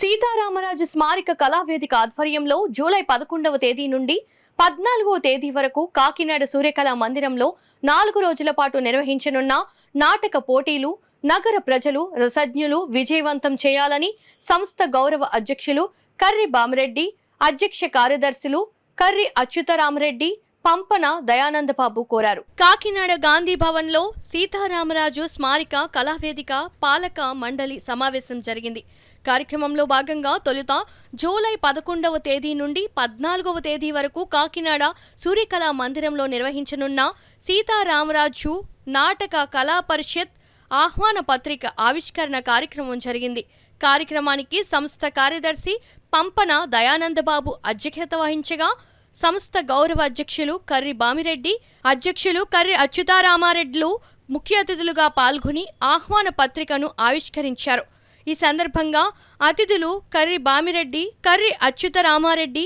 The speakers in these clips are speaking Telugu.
సీతారామరాజు స్మారక కళావేదిక ఆధ్వర్యంలో జూలై 11వ తేదీ నుండి 14వ తేదీ వరకు కాకినాడ సూర్యకళా మందిరంలో 4 రోజుల పాటు నిర్వహించనున్న నాటక పోటీలు నగర ప్రజలు రసజ్ఞులు విజయవంతం చేయాలని సంస్థ గౌరవ అధ్యక్షులు కర్రి బామిరెడ్డి, అధ్యక్ష కార్యదర్శులు కర్రి అచ్యుతరామరెడ్డి, పంపన దయానందబాబు కోరారు. కాకినాడ గాంధీ భవన్లో సీతారామరాజు స్మారక కళావేదిక పాలక మండలి సమావేశం జరిగింది. కార్యక్రమంలో భాగంగా తొలుత జూలై 11వ తేదీ నుండి 14వ తేదీ వరకు కాకినాడ సూర్యకళా మందిరంలో నిర్వహించనున్న సీతారామరాజు నాటక కళా పరిషత్ ఆహ్వాన పత్రిక ఆవిష్కరణ కార్యక్రమం జరిగింది. కార్యక్రమానికి సంస్థ కార్యదర్శి పంపన దయానందబాబు అధ్యక్షత వహించగా సంస్థ గౌరవ అధ్యక్షులు కర్రి బామిరెడ్డి, అధ్యక్షులు కర్రి అచ్యుతారామారెడ్లు ముఖ్య అతిథులుగా పాల్గొని ఆహ్వాన పత్రికను ఆవిష్కరించారు. ఈ సందర్భంగా అతిథులు కర్రి బామిరెడ్డి, కర్రి అచ్యుతరామారెడ్డి,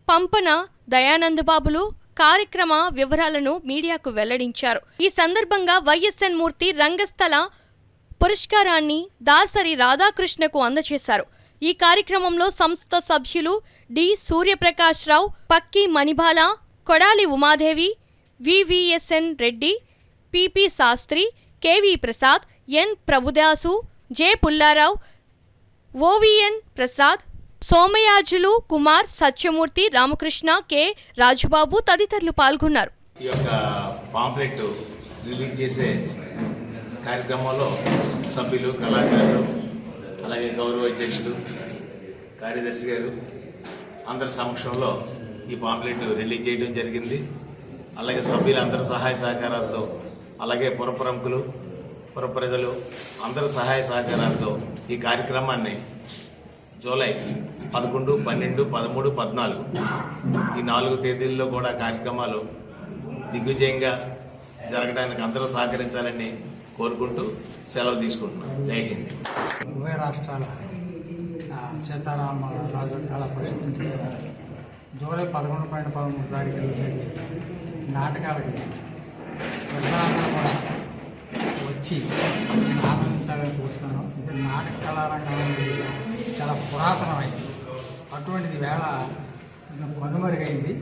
పంపన దయానందబాబులు కార్యక్రమ వివరాలను మీడియాకు వెల్లడించారు. ఈ సందర్భంగా వైఎస్ఎన్ మూర్తి రంగస్థల పురస్కారాన్ని దాసరి రాధాకృష్ణకు అందజేశారు. ఈ కార్యక్రమంలో సంస్థ సభ్యులు D Suryaprakash Rao, Pakki Manibala, Kodali Umadevi, VVSN Reddy, PP Shastri, KV Prasad, N Prabhudasu, J Pullarao, OVN Prasad, Somayajulu Kumar, Satyamurthy, Ramakrishna, K Rajubabu తదితరులు పాల్గొన్నారు. ఈ యొక్క పాంప్లెట్ రిలీజ్ చేసే కార్యక్రమంలో సభ్యులు, కళాకారులు, అలాగే గౌరవ అధ్యక్షులు, కార్యదర్శి గారు అందరి సమక్షంలో ఈ పాంప్లెట్ రిలీజ్ చేయడం జరిగింది. అలాగే సభ్యులందరి సహాయ సహకారాలతో, అలాగే పురప్రముఖులు, పుర ప్రజలు అందరి సహాయ సహకారాలతో ఈ కార్యక్రమాన్ని జూలై 11, 12, 13, 14 ఈ 4 తేదీల్లో కూడా కార్యక్రమాలు దిగ్విజయంగా జరగడానికి అందరూ సహకరించాలని కోరుకుంటూ సెలవు తీసుకుంటున్నాం. జై హింద్. ఉభయ రాష్ట్రాల సీతారామరాజు కళా పరిషత్ జూలై 11, 13 తారీఖులు జరిగే నాటకాలకి ప్రజలందరూ కూడా వచ్చి ఆనందించాలని కోరుతున్నాను. ఇది నాటక కళారంగం అనేది చాలా పురాతనమైంది. అటువంటిది వేళ కనుమరుగైంది.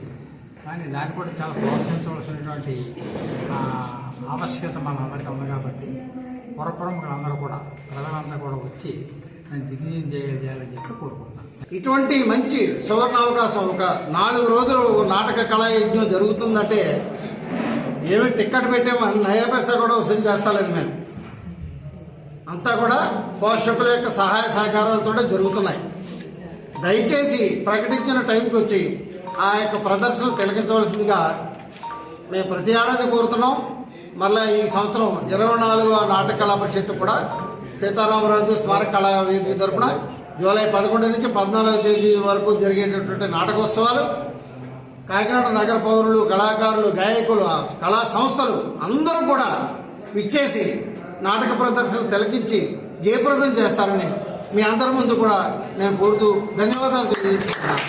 కానీ దాన్ని కూడా చాలా ప్రోత్సహించవలసినటువంటి ఆవశ్యకత మనందరికీ ఉంది. కాబట్టి పురప్రముఖులందరూ కూడా ప్రజలందరూ కూడా వచ్చి దాన్ని దిగ్విజయం చేయాలని చెప్పి కోరుకుంటున్నాను. ఇటువంటి మంచి సువర్ణావకాశం, ఒక 4 రోజులు నాటక కళా యజ్ఞం జరుగుతుందంటే ఏమి టిక్కెట్ పెట్టామని నయా పైసా కూడా వసూలు చేస్తలేదు. మేము అంతా కూడా పోషకుల యొక్క సహాయ సహకారాలతో జరుగుతున్నాయి. దయచేసి ప్రకటించిన టైంకి వచ్చి ఆ యొక్క ప్రదర్శనలు తిలకించవలసిందిగా మేము ప్రతి ఏడాది కోరుతున్నాం. మళ్ళీ ఈ సంవత్సరం 24వ నాటక కళా పరిషత్తు కూడా సీతారామరాజు స్మారక కళా వేదిక తరపున జూలై 11 నుంచి 14వ తేదీ వరకు జరిగేటటువంటి నాటకోత్సవాలు కాకినాడ నగర పౌరులు, కళాకారులు, గాయకులు, కళా సంస్థలు అందరూ కూడా విచ్చేసి నాటక ప్రదర్శనలు తిలకించి జయప్రదం చేస్తారని మీ అందరి ముందు కూడా నేను కోరుతూ ధన్యవాదాలు తెలియజేస్తున్నాను.